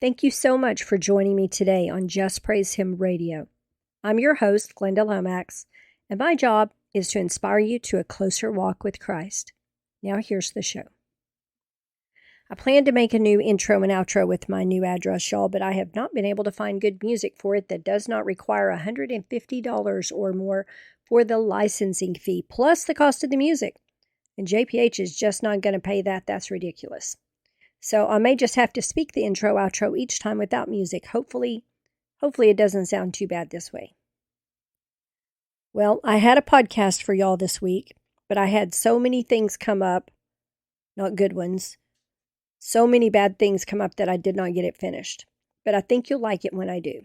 Thank you so much for joining me today on Just Praise Him Radio. I'm your host, Glynda Lomax, and my job is to inspire you to a closer walk with Christ. Now here's the show. I plan to make a new intro and outro with my new address, y'all, but I have not been able to find good music for it that does not require $150 or more for the licensing fee, plus the cost of the music. And JPH is just not going to pay that. That's ridiculous. So I may just have to speak the intro, outro each time without music. Hopefully it doesn't sound too bad this way. Well, I had a podcast for y'all this week, but I had so many things come up, not good ones, so many bad things come up that I did not get it finished. But I think you'll like it when I do.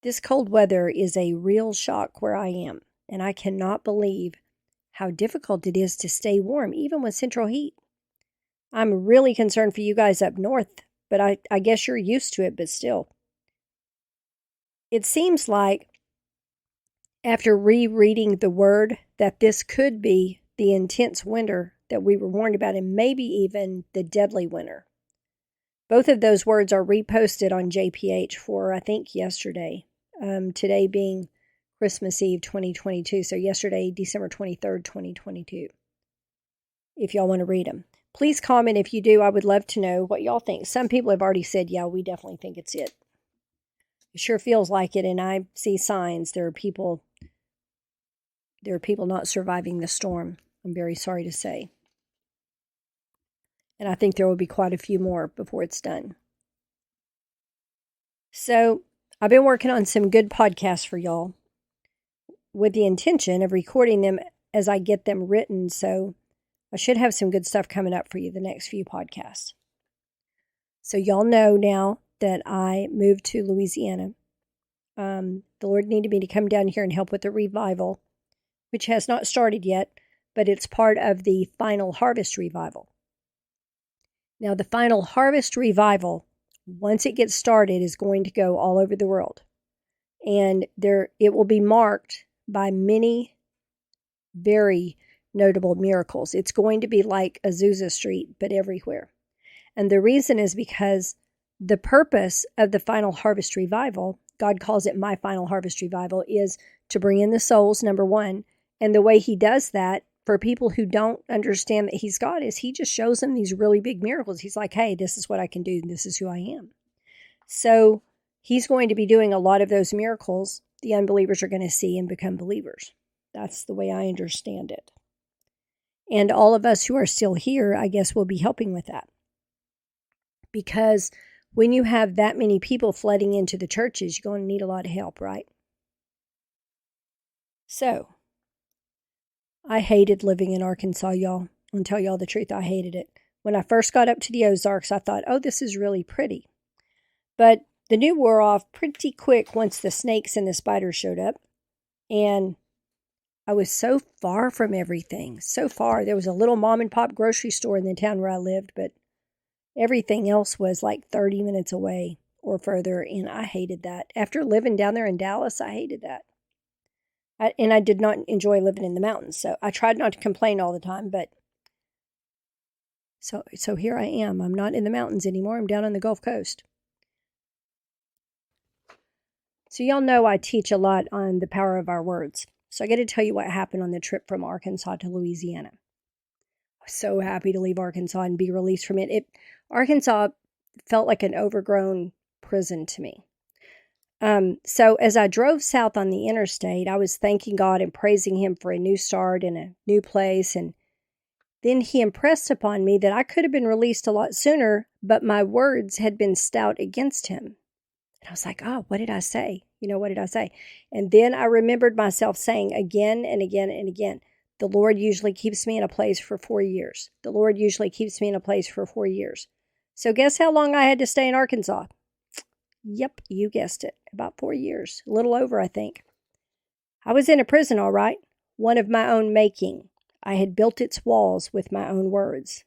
This cold weather is a real shock where I am, and I cannot believe how difficult it is to stay warm, even with central heat. I'm really concerned for you guys up north, but I guess you're used to it, but still. It seems like, after rereading the word, that this could be the intense winter that we were warned about, and maybe even the deadly winter. Both of those words are reposted on JPH for, I think, yesterday. Today being Christmas Eve 2022, so yesterday, December 23rd, 2022. If y'all want to read them. Please comment if you do. I would love to know what y'all think. Some people have already said, yeah, we definitely think it's it. It sure feels like it, and I see signs. There are people not surviving the storm. I'm very sorry to say. And I think there will be quite a few more before it's done. So I've been working on some good podcasts for y'all with the intention of recording them as I get them written. So I should have some good stuff coming up for you the next few podcasts. So y'all know now that I moved to Louisiana. The Lord needed me to come down here and help with the revival, which has not started yet, but it's part of the Final Harvest Revival. Now, the Final Harvest Revival, once it gets started, is going to go all over the world. And it will be marked by many very notable miracles. It's going to be like Azusa Street, but everywhere. And the reason is because the purpose of the Final Harvest Revival, God calls it my Final Harvest Revival, is to bring in the souls, number one. And the way he does that for people who don't understand that he's God is he just shows them these really big miracles. He's like, hey, this is what I can do. This is who I am. So he's going to be doing a lot of those miracles. The unbelievers are going to see and become believers. That's the way I understand it. And all of us who are still here, I guess, will be helping with that. Because when you have that many people flooding into the churches, you're going to need a lot of help, right? So, I hated living in Arkansas, y'all. I'll tell y'all the truth, I hated it. When I first got up to the Ozarks, I thought, oh, this is really pretty. But the new wore off pretty quick once the snakes and the spiders showed up. And I was so far from everything, so far. There was a little mom and pop grocery store in the town where I lived, but everything else was like 30 minutes away or further, and I hated that. After living down there in Dallas, I hated that. And I did not enjoy living in the mountains, so I tried not to complain all the time, but so here I am. I'm not in the mountains anymore. I'm down on the Gulf Coast. So y'all know I teach a lot on the power of our words. So I got to tell you what happened on the trip from Arkansas to Louisiana. I was so happy to leave Arkansas and be released from it. Arkansas felt like an overgrown prison to me. So as I drove south on the interstate, I was thanking God and praising him for a new start in a new place. And then he impressed upon me that I could have been released a lot sooner, but my words had been stout against him. And I was like, oh, what did I say? What did I say? And then I remembered myself saying again and again and again, the Lord usually keeps me in a place for 4 years. The Lord usually keeps me in a place for 4 years. So guess how long I had to stay in Arkansas? Yep, you guessed it. About 4 years. A little over, I think. I was in a prison, all right. One of my own making. I had built its walls with my own words.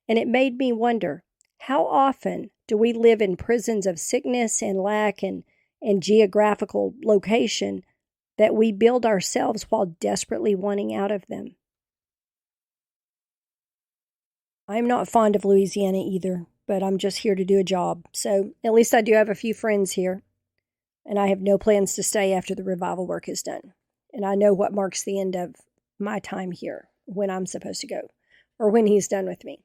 And it made me wonder, how often do we live in prisons of sickness and lack and geographical location that we build ourselves while desperately wanting out of them? I'm not fond of Louisiana either. but I'm just here to do a job. So at least I do have a few friends here, and I have no plans to stay after the revival work is done. And I know what marks the end of my time here, when I'm supposed to go, or when he's done with me.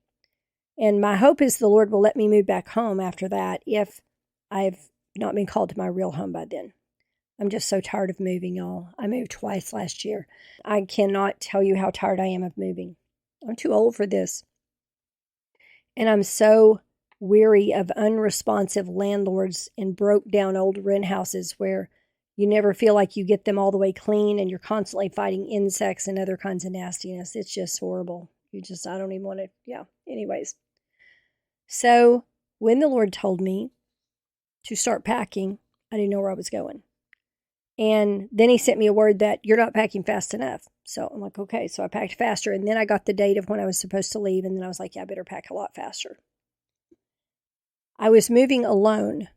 And my hope is the Lord will let me move back home after that if I've not been called to my real home by then. I'm just so tired of moving, y'all. I moved twice last year. I cannot tell you how tired I am of moving. I'm too old for this. And I'm so weary of unresponsive landlords and broke down old rent houses where you never feel like you get them all the way clean and you're constantly fighting insects and other kinds of nastiness. It's just horrible. I don't even want to, anyways. So when the Lord told me to start packing, I didn't know where I was going. And then he sent me a word that you're not packing fast enough. So I'm like, okay. So I packed faster. And then I got the date of when I was supposed to leave. And then I was like, I better pack a lot faster. I was moving alone.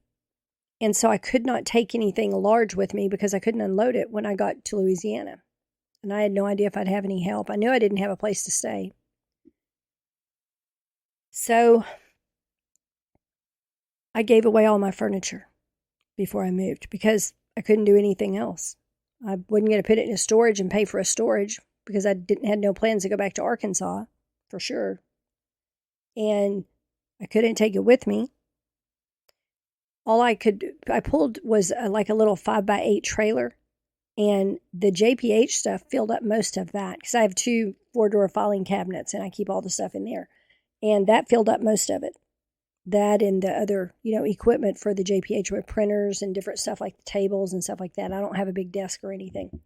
And so I could not take anything large with me because I couldn't unload it when I got to Louisiana. And I had no idea if I'd have any help. I knew I didn't have a place to stay. So I gave away all my furniture before I moved because I couldn't do anything else. I wasn't going to put it in a storage and pay for a storage because I had no plans to go back to Arkansas for sure. And I couldn't take it with me. All I pulled was like a little 5x8 trailer, and the JPH stuff filled up most of that because I have 2 4-drawer filing cabinets and I keep all the stuff in there. And that filled up most of it. That and the other, equipment for the JPH with printers and different stuff like the tables and stuff like that. I don't have a big desk or anything.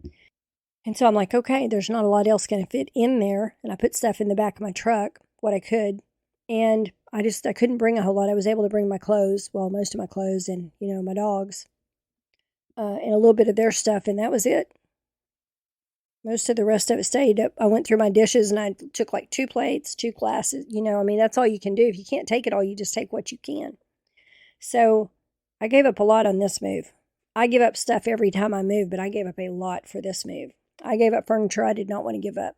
And so I'm like, okay, there's not a lot else going to fit in there. And I put stuff in the back of my truck, what I could. And I couldn't bring a whole lot. I was able to bring my clothes, most of my clothes and, my dogs, and a little bit of their stuff. And that was it. Most of the rest of it stayed. I went through my dishes and I took like 2 plates, 2 glasses. That's all you can do. If you can't take it all, you just take what you can. So I gave up a lot on this move. I give up stuff every time I move, but I gave up a lot for this move. I gave up furniture I did not want to give up.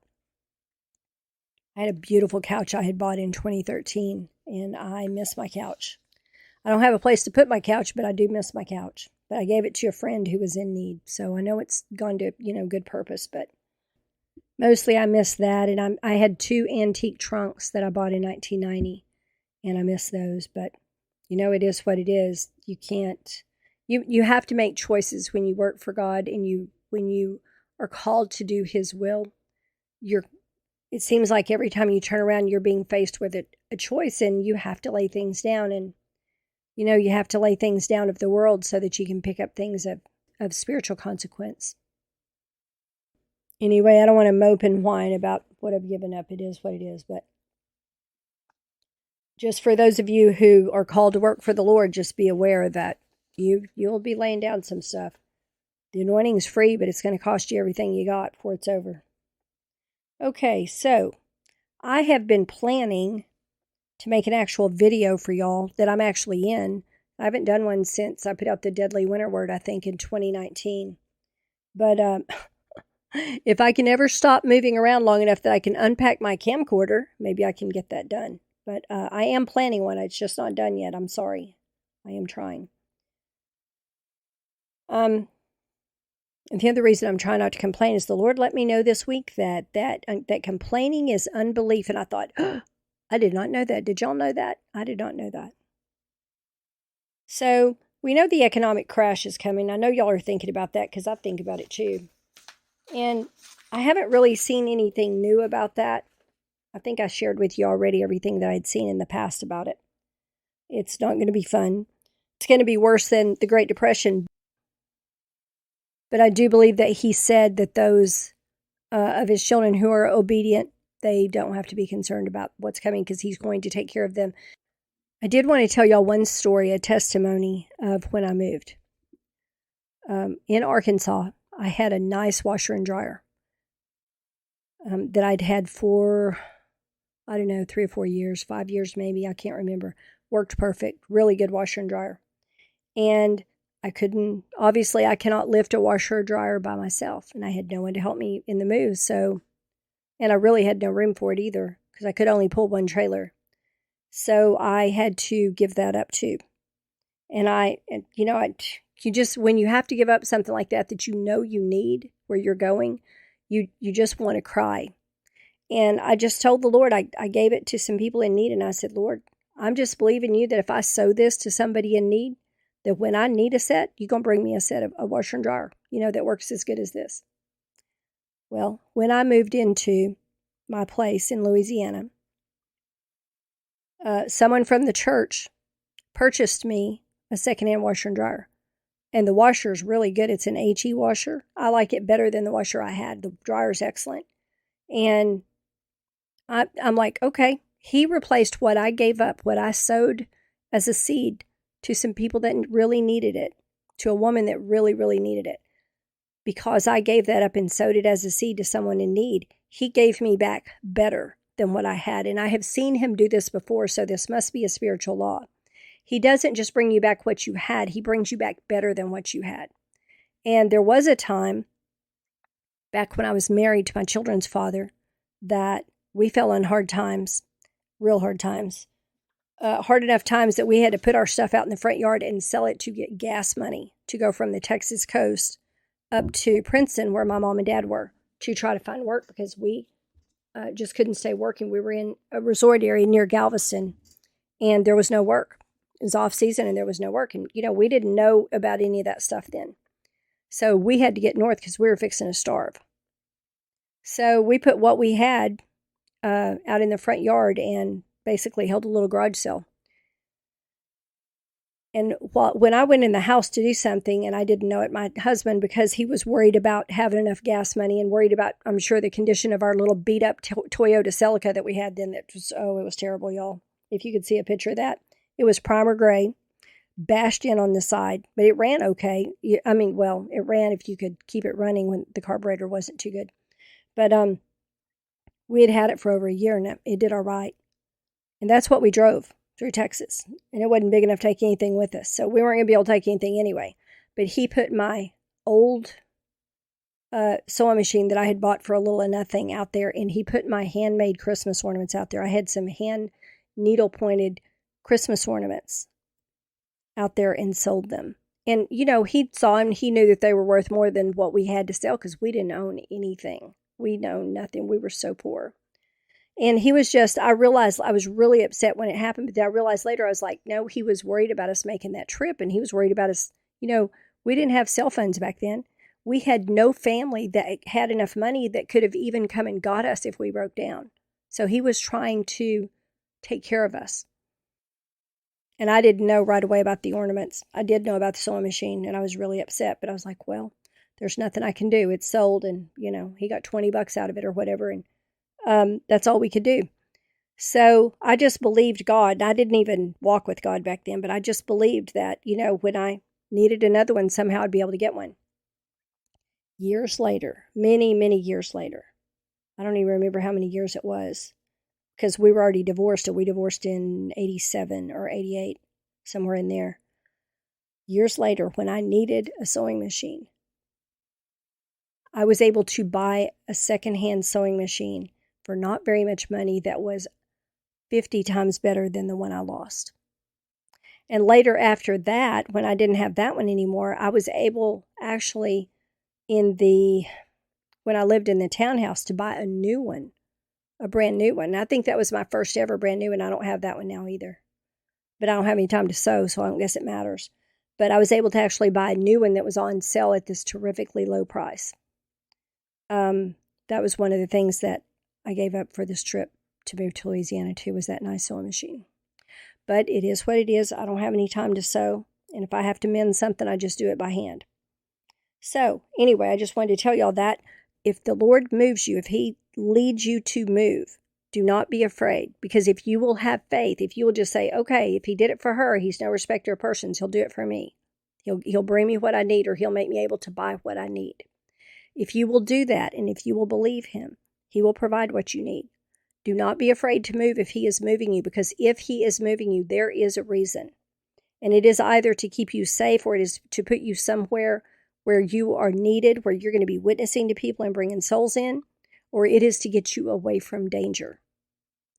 I had a beautiful couch I had bought in 2013, and I miss my couch. I don't have a place to put my couch, but I do miss my couch. But I gave it to a friend who was in need, so I know it's gone to, good purpose, but mostly I miss that. And I had 2 antique trunks that I bought in 1990, and I miss those, but, it is what it is. You can't, you have to make choices when you work for God, and when you are called to do His will. It seems like every time you turn around, you're being faced with a choice, and you have to lay things down, and you have to lay things down of the world so that you can pick up things of spiritual consequence. Anyway, I don't want to mope and whine about what I've given up. It is what it is. But just for those of you who are called to work for the Lord, just be aware that you'll be laying down some stuff. The anointing's free, but it's going to cost you everything you got before it's over. Okay, so I have been planning to make an actual video for y'all that I'm actually in. I haven't done one since I put out the Deadly Winter Word, I think, in 2019. But if I can ever stop moving around long enough that I can unpack my camcorder, maybe I can get that done. But I am planning one. It's just not done yet. I'm sorry. I am trying. And the other reason I'm trying not to complain is the Lord let me know this week that complaining is unbelief. And I thought, I did not know that. Did y'all know that? I did not know that. So we know the economic crash is coming. I know y'all are thinking about that because I think about it too. And I haven't really seen anything new about that. I think I shared with you already everything that I'd seen in the past about it. It's not going to be fun. It's going to be worse than the Great Depression. But I do believe that He said that those of His children who are obedient, they don't have to be concerned about what's coming because He's going to take care of them. I did want to tell y'all one story, a testimony of when I moved. In Arkansas, I had a nice washer and dryer that I'd had for, 3 or 4 years, 5 years maybe, I can't remember. Worked perfect, really good washer and dryer. And I cannot lift a washer or dryer by myself. And I had no one to help me in the move. And I really had no room for it either because I could only pull one trailer. So I had to give that up too. And you just, when you have to give up something like that you know you need where you're going, you just want to cry. And I just told the Lord, I gave it to some people in need, and I said, Lord, I'm just believing you that if I sow this to somebody in need, that when I need a set, you're going to bring me a set of a washer and dryer, that works as good as this. Well, when I moved into my place in Louisiana, someone from the church purchased me a secondhand washer and dryer. And the washer is really good. It's an HE washer. I like it better than the washer I had. The dryer's excellent. And I'm like, okay. He replaced what I gave up, what I sowed as a seed to some people that really needed it, to a woman that really, really needed it. Because I gave that up and sowed it as a seed to someone in need, he gave me back better than what I had. And I have seen him do this before, so this must be a spiritual law. He doesn't just bring you back what you had, he brings you back better than what you had. And there was a time, back when I was married to my children's father, that we fell on hard times, real hard times. Hard enough times that we had to put our stuff out in the front yard and sell it to get gas money to go from the Texas coast up to Princeton, where my mom and dad were, to try to find work because we just couldn't stay working. We were in a resort area near Galveston, and there was no work. It was off season, and there was no work. And, we didn't know about any of that stuff then. So we had to get north because we were fixing to starve. So we put what we had out in the front yard and basically held a little garage sale. And when I went in the house to do something, and I didn't know it, my husband, because he was worried about having enough gas money and worried about, I'm sure, the condition of our little beat-up Toyota Celica that we had then. It was terrible, y'all. If you could see a picture of that. It was primer gray, bashed in on the side, but it ran okay. It ran if you could keep it running when the carburetor wasn't too good. But we had it for over a year, and it did all right. And that's what we drove through Texas. And it wasn't big enough to take anything with us. So we weren't going to be able to take anything anyway. But he put my old sewing machine that I had bought for a little or nothing out there, and he put my handmade Christmas ornaments out there. I had some hand needle-pointed Christmas ornaments out there and sold them. And, he saw them. He knew that they were worth more than what we had to sell because we didn't own anything. We owned nothing. We were so poor. And he was I realized I was really upset when it happened, but I realized later, I was like, no, he was worried about us making that trip, and he was worried about us. We didn't have cell phones back then. We had no family that had enough money that could have even come and got us if we broke down. So he was trying to take care of us. And I didn't know right away about the ornaments. I did know about the sewing machine, and I was really upset, but I was like, well, there's nothing I can do. It's sold, and, he got $20 out of it or whatever, and that's all we could do. So I just believed God. I didn't even walk with God back then, but I just believed that, when I needed another one, somehow I'd be able to get one. Years later, many, many years later, I don't even remember how many years it was, because we were already divorced, and we divorced in 87 or 88, somewhere in there. Years later, when I needed a sewing machine, I was able to buy a secondhand sewing machine for not very much money that was 50 times better than the one I lost. And later after that, when I didn't have that one anymore, I was able actually when I lived in the townhouse to buy a new one, a brand new one. And I think that was my first ever brand new one. I don't have that one now either. But I don't have any time to sew, so I don't guess it matters. But I was able to actually buy a new one that was on sale at this terrifically low price. That was one of the things that I gave up for this trip to move to Louisiana too, was that nice sewing machine. But it is what it is. I don't have any time to sew. And if I have to mend something, I just do it by hand. So anyway, I just wanted to tell y'all that if the Lord moves you, if he leads you to move, do not be afraid. Because if you will have faith, if you will just say, okay, if he did it for her, he's no respecter of persons. He'll do it for me. He'll bring me what I need, or he'll make me able to buy what I need. If you will do that, and if you will believe him, he will provide what you need. Do not be afraid to move if he is moving you, because if he is moving you, there is a reason. And it is either to keep you safe, or it is to put you somewhere where you are needed, where you're going to be witnessing to people and bringing souls in, or it is to get you away from danger.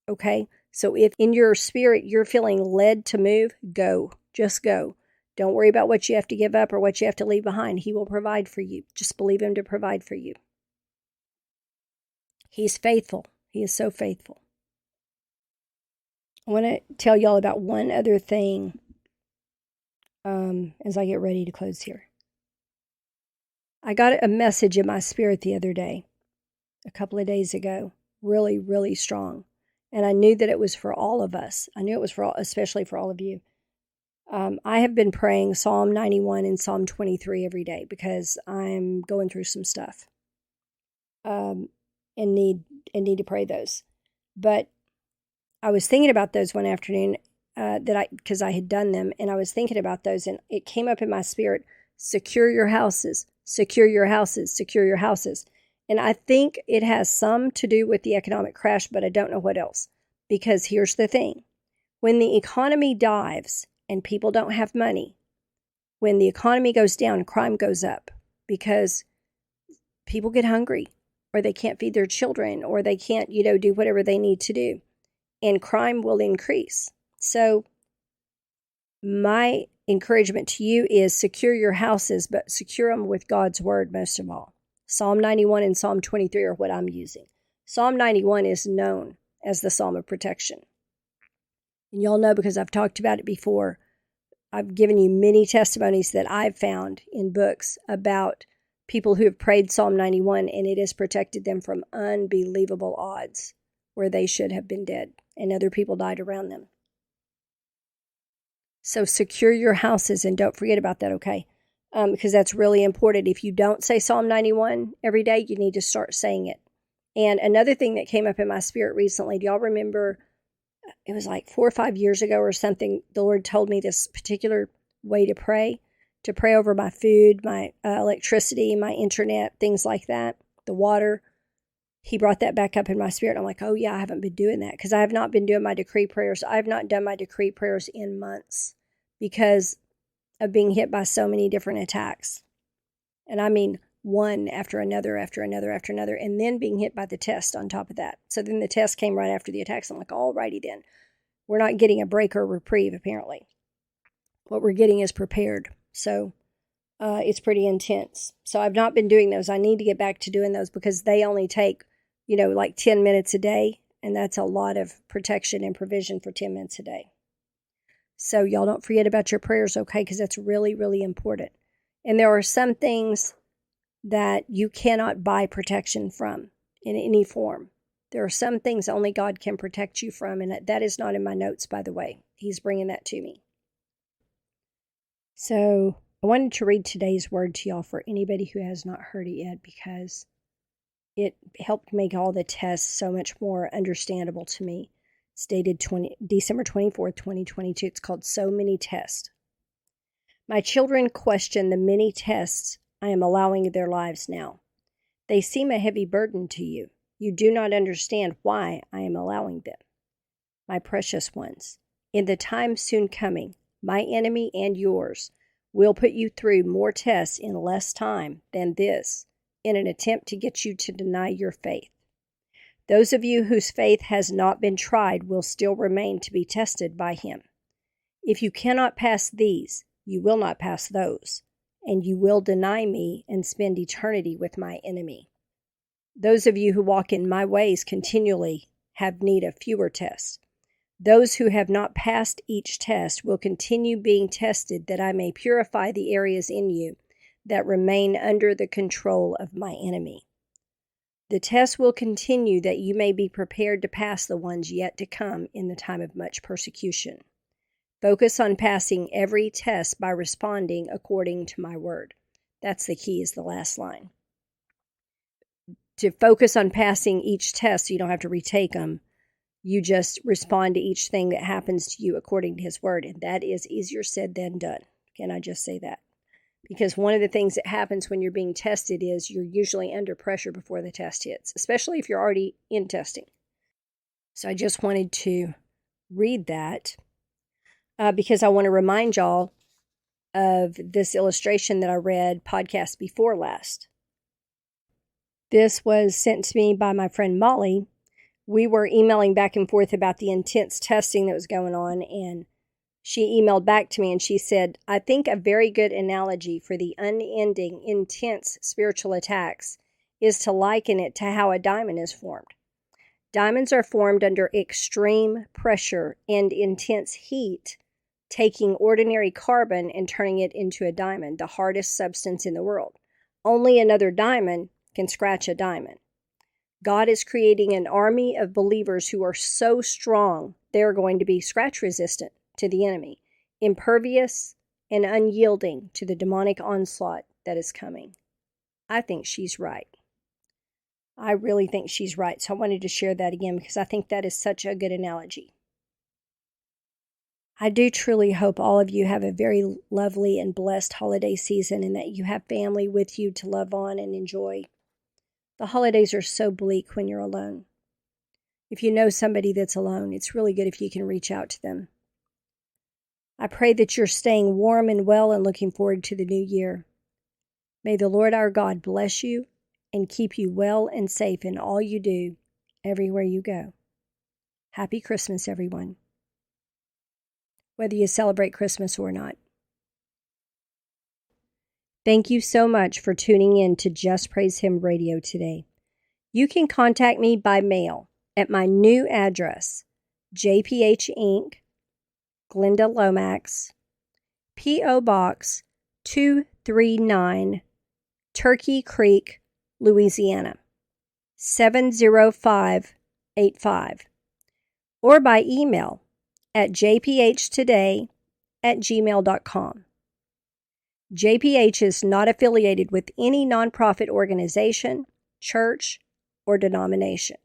Okay? So if in your spirit you're feeling led to move, go. Just go. Don't worry about what you have to give up or what you have to leave behind. He will provide for you. Just believe him to provide for you. He's faithful. He is so faithful. I want to tell y'all about one other thing as I get ready to close here. I got a message in my spirit the other day, a couple of days ago, really, really strong. And I knew that it was for all of us. I knew it was especially for all of you. I have been praying Psalm 91 and Psalm 23 every day because I'm going through some stuff and need to pray those. But I was thinking about those one afternoon because I had done them, and I was thinking about those, and it came up in my spirit: secure your houses, secure your houses, secure your houses. And I think it has some to do with the economic crash, but I don't know what else. Because here's the thing: when the economy dives and people don't have money, when the economy goes down, crime goes up because people get hungry, or they can't feed their children, or they can't, do whatever they need to do. And crime will increase. So my encouragement to you is secure your houses, but secure them with God's word most of all. Psalm 91 and Psalm 23 are what I'm using. Psalm 91 is known as the Psalm of Protection. And y'all know, because I've talked about it before, I've given you many testimonies that I've found in books about people who have prayed Psalm 91, and it has protected them from unbelievable odds where they should have been dead, and other people died around them. So secure your houses, and don't forget about that, okay? Because that's really important. If you don't say Psalm 91 every day, you need to start saying it. And another thing that came up in my spirit recently, do y'all remember, it was like 4 or 5 years ago or something, the Lord told me this particular way to pray over my food, my electricity, my internet, things like that, the water. He brought that back up in my spirit. I'm like, oh yeah, I haven't been doing that because I have not been doing my decree prayers. I have not done my decree prayers in months because of being hit by so many different attacks. And I mean one after another, and then being hit by the test on top of that. So then the test came right after the attacks. I'm like, all righty then. We're not getting a break or reprieve, apparently. What we're getting is prepared. So it's pretty intense. So I've not been doing those. I need to get back to doing those because they only take, like 10 minutes a day. And that's a lot of protection and provision for 10 minutes a day. So y'all don't forget about your prayers, okay? Because that's really, really important. And there are some things that you cannot buy protection from in any form. There are some things only God can protect you from, and that is not in my notes, by the way. He's bringing that to me. So I wanted to read today's word to y'all for anybody who has not heard it yet, because it helped make all the tests so much more understandable to me. It's dated December 24th, 2022. It's called So Many Tests. My children question the many tests I am allowing in their lives now. They seem a heavy burden to you. You do not understand why I am allowing them. My precious ones, in the time soon coming, my enemy and yours will put you through more tests in less time than this in an attempt to get you to deny your faith. Those of you whose faith has not been tried will still remain to be tested by him. If you cannot pass these, you will not pass those, and you will deny me and spend eternity with my enemy. Those of you who walk in my ways continually have need of fewer tests. Those who have not passed each test will continue being tested, that I may purify the areas in you that remain under the control of my enemy. The test will continue that you may be prepared to pass the ones yet to come in the time of much persecution. Focus on passing every test by responding according to my word. That's the key, is the last line. To focus on passing each test so you don't have to retake them. You just respond to each thing that happens to you according to his word. And that is easier said than done. Can I just say that? Because one of the things that happens when you're being tested is you're usually under pressure before the test hits, especially if you're already in testing. So I just wanted to read that because I want to remind y'all of this illustration that I read podcast before last. This was sent to me by my friend Molly we were emailing back and forth about the intense testing that was going on, and she emailed back to me and she said, I think a very good analogy for the unending, intense spiritual attacks is to liken it to how a diamond is formed. Diamonds are formed under extreme pressure and intense heat, taking ordinary carbon and turning it into a diamond, the hardest substance in the world. Only another diamond can scratch a diamond. God is creating an army of believers who are so strong, they're going to be scratch resistant to the enemy, impervious and unyielding to the demonic onslaught that is coming. I think she's right. I really think she's right. So I wanted to share that again because I think that is such a good analogy. I do truly hope all of you have a very lovely and blessed holiday season and that you have family with you to love on and enjoy. The holidays are so bleak when you're alone. If you know somebody that's alone, it's really good if you can reach out to them. I pray that you're staying warm and well and looking forward to the new year. May the Lord our God bless you and keep you well and safe in all you do, everywhere you go. Happy Christmas, everyone, whether you celebrate Christmas or not. Thank you so much for tuning in to Just Praise Him Radio today. You can contact me by mail at my new address, JPH Inc., Glynda Lomax, P.O. Box 239, Turkey Creek, Louisiana, 70585, or by email at jphtoday@gmail.com. JPH is not affiliated with any nonprofit organization, church, or denomination.